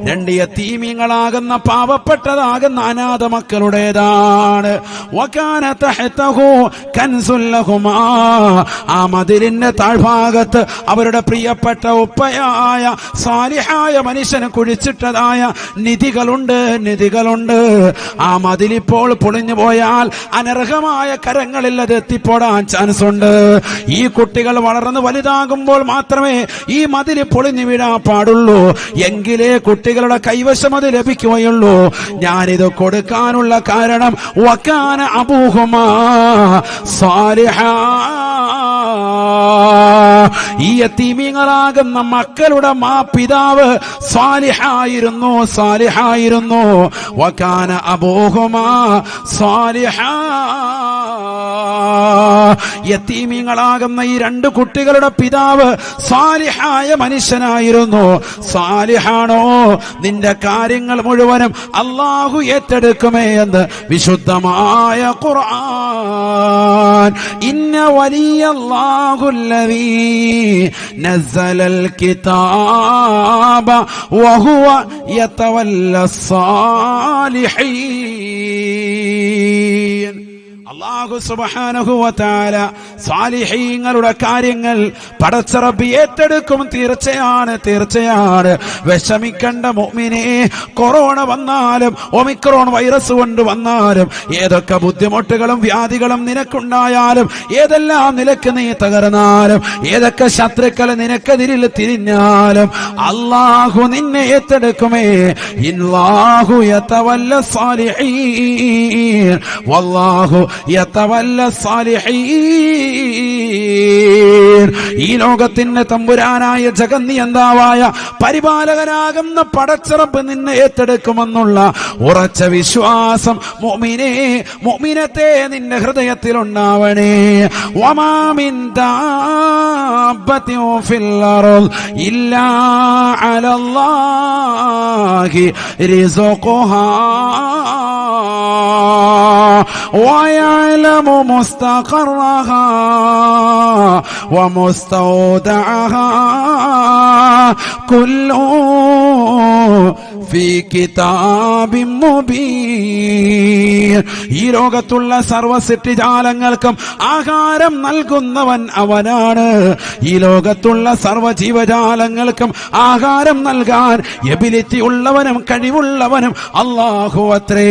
2 യതീമീങ്ങളാകുന്ന പാവപ്പെട്ടതാകുന്ന അനാഥ മക്കളുടേതാണ്. വകാന തഹ്തഹു കൻസുൽ ലഹുമാ. ആ മതിലിന്റെ താഴ്ഭാഗത്ത് അവരുടെ പ്രിയപ്പെട്ട ഉപ്പയായ സാലിഹായ മനുഷ്യന് കുഴിച്ചിട്ടതായ നിധികളുണ്ട്. ആ മതിലിപ്പോൾ പൊളിഞ്ഞു പോയാൽ അനർഹമായ കരങ്ങളിൽ അത് എത്തിപ്പെടാൻ ചാൻസ് ഉണ്ട്. ഈ കുട്ടികൾ വളർന്ന് വലുതാകുമ്പോൾ മാത്രമേ ഈ മതിൽ പൊളിഞ്ഞു വീഴാൻ പാടുള്ളൂ. എങ്കിലേ കുട്ടികളുടെ കൈവശം അത് ലഭിക്കുകയുള്ളൂ. ഞാനിത് കൊടുക്കാനുള്ള കാരണം വകാന അബൂഹുമാ സാലിഹാ. ഈ യതീമീങ്ങളാകുന്ന മക്കളുടെ പിതാവ് സാലിഹായിരുന്നു. വകാന അബൂഹുമാ സാലിഹാ. യതീമീങ്ങളാകുന്ന ഈ 2 കുട്ടികളുടെ പിതാവ് സാലിഹായ മനുഷ്യനായിരുന്നു. സാലിഹാണോ നിന്റെ കാര്യങ്ങൾ മുഴുവനും അല്ലാഹു ഏറ്റെടുക്കുമേ എന്ന് വിശുദ്ധമായ ഖുർആൻ. ഇന്ന വലിയല്ലാഹുല്ലദീ നസ്സലൽ കിതാബ വഹുവ യതവല്ലസ്സാലിഹീൻ. അല്ലാഹു സുബ്ഹാനഹു വ തആല സാലിഹീങ്ങളുടെ കാര്യങ്ങൾ പടച്ച റബ്ബ് ഏറ്റെടുക്കും. തീർച്ചയാണ്. വിഷമിക്കണ്ട മുഅ്മിനേ. കൊറോണ വന്നാലും ഒമിക്രോൺ വൈറസ് കൊണ്ട് വന്നാലും ഏതൊക്കെ ബുദ്ധിമുട്ടുകളും വ്യാധികളും നിനക്കുണ്ടായാലും ഏതെല്ലാം നിലക്ക് നീ തകർന്നാലും ഏതൊക്കെ ശത്രുക്കൾ നിനക്കെതിരിൽ തിരിഞ്ഞാലും അല്ലാഹു നിന്നെ ഏറ്റെടുക്കുമേ. ഇല്ലാഹു യതവല്ല സാലിഹീൻ വല്ലാഹു യതവല്ല സാലിഹീൻ. ഈ ലോകത്തിന്റെ തമ്പുരാനായ ജഗന്നിയന്താവായ പരിപാലകനാകുന്ന പടച്ച റബ്ബ് നിന്നെ ഏറ്റെടുക്കുമെന്നുള്ള ഉറച്ച വിശ്വാസം മുഅ്മിനത്തെ നിന്റെ ഹൃദയത്തിൽ ഉണ്ടാവണേ. വമാ മിൻ ദാബത്തിൻ ഫിൽ അർദ് ഇല്ലാ അലല്ലാഹി റിസ്ഖുഹാ ويعلم مستقرها ومستودعها كل في كتاب مبين. ഈ ലോകത്തുള്ള സർവ്വ സൃഷ്ടിജാലങ്ങൾക്കും ആഹാരം നൽകുന്നവൻ അവനാണ്. ഈ ലോകത്തുള്ള സർവ്വ ജീവജാലങ്ങൾക്കും ആഹാരം നൽകാൻ എബിലിറ്റി ഉള്ളവനും കഴിവുള്ളവനും അല്ലാഹു അത്രേ.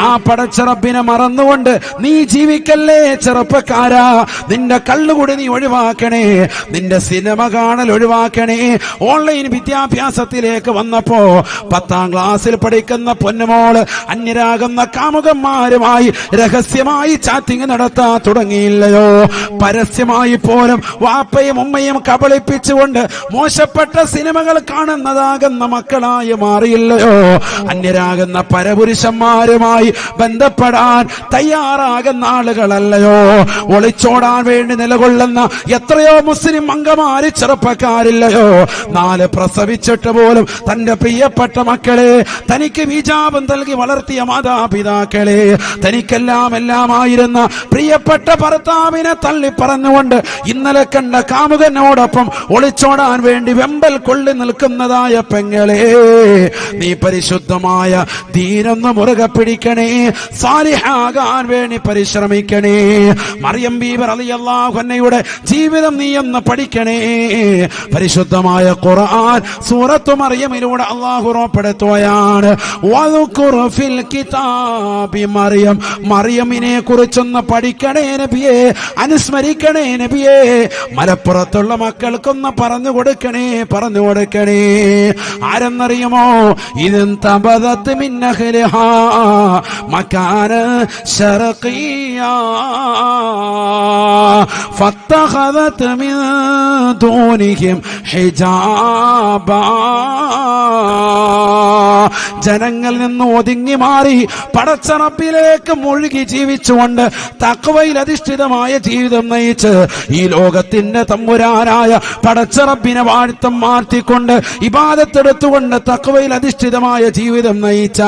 ആ പടച്ച റബ്ബിനെ മറന്നുകൊണ്ട് നീ ജീവിക്കല്ലേ ചെറുപ്പക്കാരാ. നിന്റെ കള്ളുകൂടി നീ ഒഴിവാക്കണേ. നിന്റെ സിനിമ കാണൽ ഒഴിവാക്കണേ. ഓൺലൈൻ വിദ്യാഭ്യാസത്തിലേക്ക് വന്നപ്പോ 10ാം ക്ലാസ്സിൽ പഠിക്കുന്ന പൊന്നുമോള് അന്യരാകുന്ന കാമുകന്മാരുമായി രഹസ്യമായി ചാറ്റിംഗ് നടത്താൻ തുടങ്ങിയില്ലയോ? പരസ്യമായി പോലും വാപ്പയും ഉമ്മയും കബളിപ്പിച്ചുകൊണ്ട് മോശപ്പെട്ട സിനിമകൾ കാണുന്നതാകുന്ന മക്കളായി മാറിയില്ലയോ? അന്യരാകുന്ന പരപുരുഷന്മാരുമായി ബന്ധപ്പെടാൻ തയ്യാറാകുന്ന ആളുകളല്ലയോ? ഒളിച്ചോടാൻ വേണ്ടി നിലകൊള്ളുന്ന എത്രയോ മുസ്ലിം അംഗമാര് ചെറുപ്പക്കാരില്ലയോ? 4 പ്രസവിച്ചിട്ട് പോലും തന്റെ പ്രിയപ്പെട്ട മക്കളെ തനിക്ക് വിജാപം നൽകി വളർത്തിയ മാതാപിതാക്കളെ തനിക്കെല്ലാമായിരുന്ന പ്രിയപ്പെട്ട ഭർത്താവിനെ തള്ളി പറഞ്ഞുകൊണ്ട് ഇന്നലെ കണ്ട കാമുകനോടൊപ്പം ഒളിച്ചോടാൻ വേണ്ടി വെമ്പൽ കൊള്ളി നിൽക്കുന്നതായ പെങ്ങളെ, നീ പരിശുദ്ധമായ ദീനൊന്ന് മുറുകെ പിടിക്കണേ. സാലിഹാകാൻ വേണ്ടി പരിശ്രമിക്കണേ. മറിയം ബീബി റളിയല്ലാഹു അൻഹയുടെ ജീവിതം നീ ഒന്ന് പഠിക്കണേ. പരിശുദ്ധമായ ഖുർആൻ സൂറത്തു മറിയമിലൂടെ അല്ലാഹു ഉറപ്പെടുത്തുകയാണ്, വദ്കുർ ഫിൽ കിതാബി മറിയം. മറിയമിനെ കുറിച്ചൊന്ന് പഠിക്കണേ നബിയേ, അനുസ്മരിക്കണേ നബിയേ. മലപ്പുറത്തുള്ള മക്കൾക്കൊന്ന് പറഞ്ഞു കൊടുക്കണേ, പറഞ്ഞു കൊടുക്കണേ. ആരെന്നറിയുമോ? ഇദൻ തബദത് മിൻ നഖ്ലിഹാ മകാന ശർഖിയാ ഫത്തഖദത് മിൻ ദൂനിഹിം ഹിജാബാ. ജനങ്ങളിൽ നിന്ന് ഒതുങ്ങി മാറി പടച്ച റബ്ബിലേക്ക് മുഴുകി ജീവിച്ചുകൊണ്ട് തഖ്വയിൽ അധിഷ്ഠിതമായ ജീവിതം നയിച്ച് ഈ ലോകത്തിന്റെ തമ്പുരാനായ പടച്ച റബ്ബിനെ വാഴ്ത്തം മാറ്റിക്കൊണ്ട് ഇബാദത്തെടുത്തുകൊണ്ട് തഖ്വയിൽ അധിഷ്ഠിതമായ ജീവിതം നയിച്ച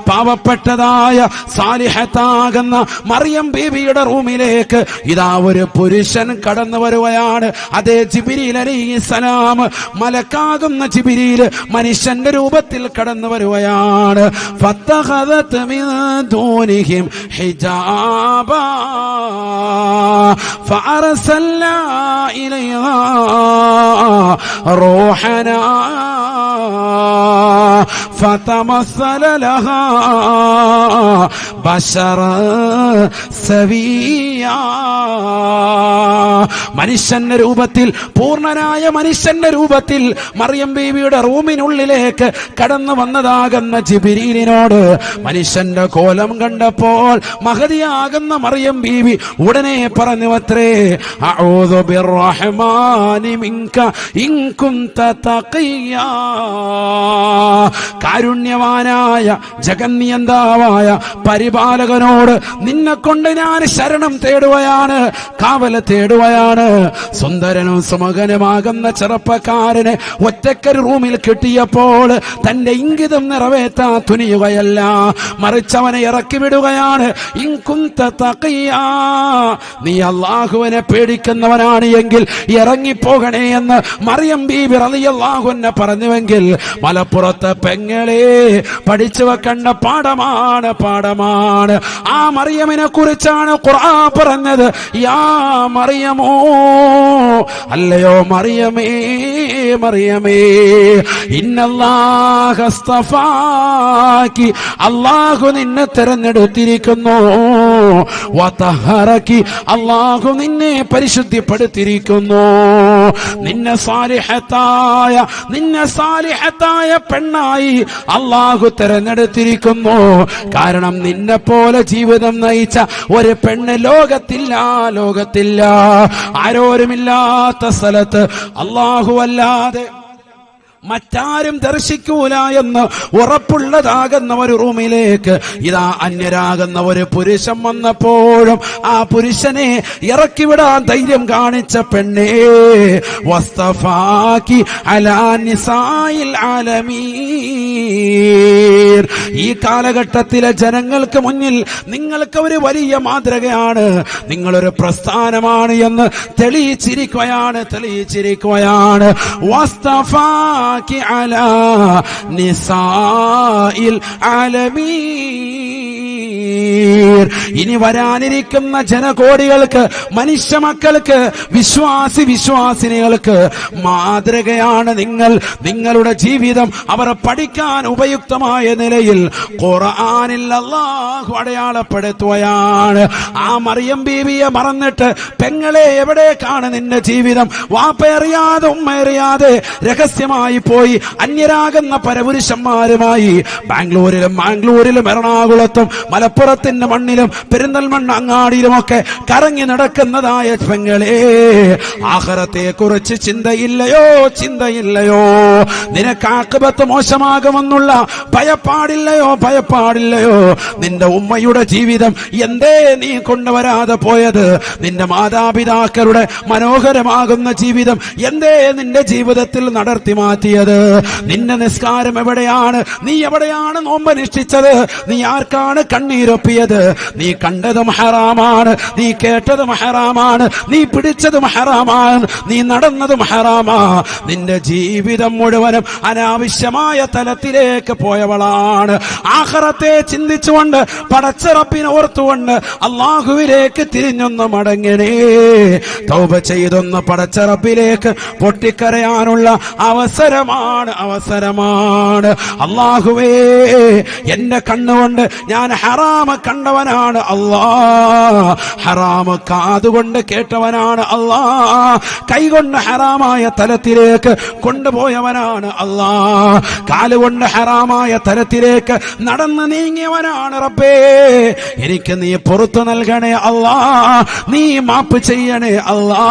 പാവപ്പെട്ടതായ സാലിഹത്താകുന്ന മറിയം ബീബിയുടെ റൂമിലേക്ക് ഇതാ ഒരു പുരുഷൻ കടന്നു വരുകയാണ്. അതേ ജിബ്രീൽ അലൈഹിസ്സലാം, മലക്കാകുന്ന ജിബ്രീൽ മനുഷ്യന്റെ രൂപത്തിൽ കടന്നു വരുകയാണ്. ഫത്തഖദത് മിൻ ദൂനിഹിം ഹിജാബാ ഫഅർസൽനാ ഇലൈഹാ റൂഹനാ ഫതമസ്സല ലഹാ ബശറ സവിയാ. മനുഷ്യന്റെ രൂപത്തിൽ, പൂർണ്ണനായ മനുഷ്യന്റെ രൂപത്തിൽ മറിയം ബീവിയുടെ റൂമിനുള്ളിലേക്ക് കടന്നു വന്നതാകുന്ന ജിബ്രീലിനോട് മനുഷ്യന്റെ കോലം കണ്ടപ്പോൾ മഹദിയാകുന്ന മറിയം ബീവി ഉടനെ പറഞ്ഞു അത്രേ, അഊദു ബിർറഹ്മാനി മിൻക ഇൻ കുൻത തഖിയാ. കാരുണ്യവാനായ ജഗന്നിയന്താവായ പരിപാലകനോട് നിന്നെ കൊണ്ട് ഞാൻ ശരണം തേടുകയാണ്, കാവല തേടുകയാണ്. സുന്ദരനും സുമകനുമാകുന്ന ചെറുപ്പക്കാരനെ ഒറ്റക്കൊരു റൂമിൽ കിട്ടിയപ്പോൾ തന്റെ ഇംഗിതം നിറവേറ്റാൻ തുനിയുകയല്ല, മറിച്ചവനെ ഇറക്കി വിടുകയാണ്. ഇൻ കുൻത തഖിയാ, നീ അല്ലാഹുവിനെ പേടിക്കുന്നവനാണ് എങ്കിൽ ഇറങ്ങിപ്പോകണേ എന്ന് മറിയം ബീബി റളിയല്ലാഹു അൻഹ പറഞ്ഞുവെങ്കിൽ മലപ്പുറത്തെ പെങ്ങളെ പഠിച്ചു വെക്കേണ്ട പാഠമാണ്, പാഠമാണ്. ആ മറിയമിനെ കുറിച്ചാണ് ഖുർആൻ പറഞ്ഞത്, യാ മറിയമോ, അല്ലയോ മറിയമേ, മറിയമേ, ഇന്നല്ലാഹ അസ്തഫാകി, അല്ലാഹു നിന്നെ തെരഞ്ഞെടുത്തിരിക്കുന്നു, വതഹറകി, അല്ലാഹു നിന്നെ പരിശുദ്ധിപ്പെടുത്തിയിരിക്കുന്നു, നിന്നെ സാലിഹത്തായ പെണ്ണായി അല്ലാഹു തെരഞ്ഞെടുത്തിരിക്കുന്നു. കാരണം നിന്നെ പോലെ ജീവിതം നയിച്ച ഒരു പെണ്ണ് ലോകത്തില്ല, ലോകത്തില്ല. ആരോരുമില്ലാത്ത സ്ഥലത്ത് അല്ലാഹു അല്ലാതെ മറ്റാരും ദർശിക്കൂല എന്ന് ഉറപ്പുള്ളതാകുന്ന ഒരു റൂമിലേക്ക് ഇതാ അന്യരാകുന്ന ഒരു പുരുഷൻ വന്നപ്പോഴും ആ പുരുഷനെ ഇറക്കിവിടാൻ ധൈര്യം കാണിച്ച പെണ്ണേ, വസ്തഫാകി അലാ നിസായിൽ ആലമീൻ. ഈ കാലഘട്ടത്തിലെ ജനങ്ങൾക്ക് മുന്നിൽ നിങ്ങൾക്ക് ഒരു വലിയ മാതൃകയാണ്, നിങ്ങളൊരു പ്രസ്ഥാനമാണ് എന്ന് തെളിയിച്ചിരിക്കുകയാണ്, തെളിയിച്ചിരിക്കുകയാണ്. വസ്തഫാകി അലാ നിസായിൽ ആലമീൻ. ഇനി വരാനിരിക്കുന്ന ജനകോടികൾക്ക്, മനുഷ്യ മക്കൾക്ക്, വിശ്വാസിനികൾക്ക് മാതൃകയാണ് നിങ്ങൾ. നിങ്ങളുടെ ജീവിതം അവർ പഠിക്കാൻ ഉപയുക്തമായ നിലയിൽ ഖുർആനിൽ അല്ലാഹു അടയാളപ്പെടുത്തുകയാണ്. ആ മറിയം ബീവിയെ മറന്നിട്ട് പെങ്ങളെ എവിടേക്കാണ് നിന്റെ ജീവിതം? വാപ്പയറിയാതെ ഉമ്മയറിയാതെ രഹസ്യമായി പോയി അന്യരാകുന്ന പരപുരുഷന്മാരുമായി ബാംഗ്ലൂരിലും എറണാകുളത്തും മലപ്പുറത്തിന്റെ മണ്ണിലും പെരിന്തൽമണ്ണ അങ്ങാടിയിലുമൊക്കെ കറങ്ങി നടക്കുന്നതായ പെങ്ങളെ, ആഖിറത്തെ കുറിച്ച് ചിന്തയില്ലയോ, ചിന്തയില്ലയോ? നിനക്ക് ആഖിബത്ത് മോശമാകുമെന്നുള്ള ഭയപ്പാടില്ലയോ, ഭയപ്പാടില്ലയോ? നിന്റെ ഉമ്മയുടെ ജീവിതം എന്തേ നീ കൊണ്ടുവരാതെ പോയത്? നിന്റെ മാതാപിതാക്കളുടെ മനോഹരമാകുന്ന ജീവിതം എന്തേ നിന്റെ ജീവിതത്തിൽ നടത്തി മാറ്റിയത്? നിന്റെ നിസ്കാരം എവിടെയാണ്? നീ എവിടെയാണ് നോമ്പനുഷ്ഠിച്ചത്? നീ ആർക്കാണ് കണ്ണീര് തപ്പിയത്. നീ കണ്ടതും ഹറാമാണ്, നീ കേട്ടതും ഹറാമാണ്, നീ പിടിച്ചതും ഹറാമാണ്, നീ നടന്നതും ഹറാമാ. നിന്റെ ജീവിതം മുഴുവനും അനാവശ്യമായ തലത്തിലേക്ക് പോയവളാണ്. ആഖിറത്തെ ചിന്തിച്ചുകൊണ്ട് പടച്ച റബ്ബിനെ ഓർത്തുകൊണ്ട് അല്ലാഹുവിലേക്ക് തിരിഞ്ഞൊന്ന് മടങ്ങണേ. തൗബ ചെയ്തൊന്ന് പടച്ച റബ്ബിലേക്ക് പൊട്ടിക്കരയാനുള്ള അവസരമാണ്. അല്ലാഹുവേ, എന്റെ കണ്ണുകൊണ്ട് ഞാൻ ഹറാമ കണ്ടവനാണ് അല്ലാ, ഹറാമ കാതുകൊണ്ട് കേട്ടവനാണ് അല്ലാ, കൈകൊണ്ട് ഹറാമായ തലത്തിലേക്ക് കൊണ്ടുപോയവനാണ് അല്ലാ, കാലുകൊണ്ട് ഹറാമായ തലത്തിലേക്ക് നടന്ന് നീങ്ങിയവനാണ് റബ്ബേ. എനിക്ക് നീ പുറത്തു നൽകണേ അല്ലാ, നീ മാപ്പ് ചെയ്യണേ അല്ലാ.